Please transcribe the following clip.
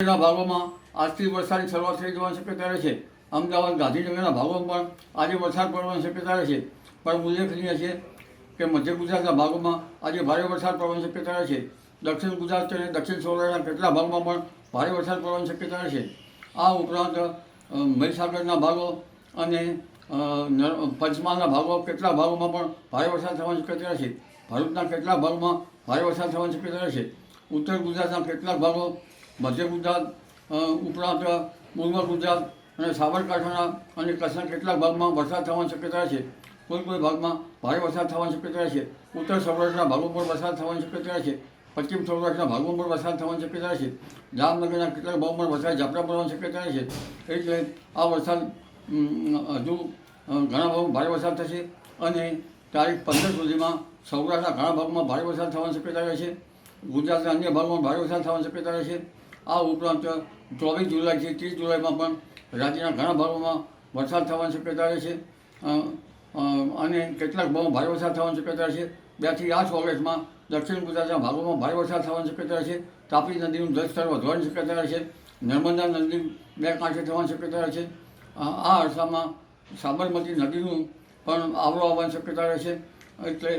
ભાગોમાં આજથી વરસાદની શરૂઆત થઈ જવાની શક્યતા રહે છે. અમદાવાદ ગાંધીનગરના ભાગોમાં પણ આજે વરસાદ પડવાની શક્યતા રહે છે. પણ ઉલ્લેખનીય છે કે મધ્ય ગુજરાતના ભાગોમાં આજે ભારે વરસાદ પડવાની શક્યતા રહે છે. દક્ષિણ ગુજરાત અને દક્ષિણ સૌરાષ્ટ્રના કેટલાક ભાગમાં પણ ભારે વરસાદ પડવાની શક્યતા રહે છે. આ ઉપરાંત મહીસાગરના ભાગો અને પંચમહાલના ભાગો કેટલાક ભાગોમાં પણ ભારે વરસાદ થવાની શક્યતા રહે છે. ભરૂચના કેટલાક ભાગોમાં ભારે વરસાદ થવાની શક્યતા રહે છે. ઉત્તર ગુજરાતના કેટલાક ભાગો, મધ્ય ગુજરાત ઉપરાંત પૂર્વ ગુજરાત અને સાબરકાંઠાના અને કચ્છના કેટલાક ભાગમાં વરસાદ થવાની શક્યતા છે. કોઈ ભાગમાં ભારે વરસાદ થવાની શક્યતા છે. ઉત્તર સૌરાષ્ટ્રના ભાગો પર વરસાદ થવાની શક્યતા છે. પશ્ચિમ સૌરાષ્ટ્રના ભાગો પર વરસાદ થવાની શક્યતા છે. જામનગરના કેટલાક ભાગોમાં વરસાદ ઝાપટા પડવાની શક્યતા છે. એટલે આ વરસાદ હજુ ઘણા ભાગમાં ભારે વરસાદ થશે અને તારીખ 15 સુધીમાં સૌરાષ્ટ્રના ઘણા ભાગમાં ભારે વરસાદ થવાની શક્યતા રહે છે. ગુજરાતના અન્ય ભાગમાં ભારે વરસાદ થવાની શક્યતા રહે છે. આ ઉપરાંત 24 જુલાઈથી 30 જુલાઈમાં પણ રાજ્યના ઘણા ભાગોમાં વરસાદ થવાની શક્યતા રહે છે અને કેટલાક ભાગોમાં ભારે વરસાદ થવાની શક્યતા રહે છે. 2 થી 8 ઓગસ્ટમાં દક્ષિણ ગુજરાતના ભાગોમાં ભારે વરસાદ થવાની શક્યતા રહે છે. તાપી નદીનું જળસ્તર વધવાની શક્યતા રહે છે. નર્મદા નદી 2 કાંઠે થવાની શક્યતા રહે છે. આ અરસામાં સાબરમતી નદીનું પણ આવરો આવવાની શક્યતા રહે છે. એટલે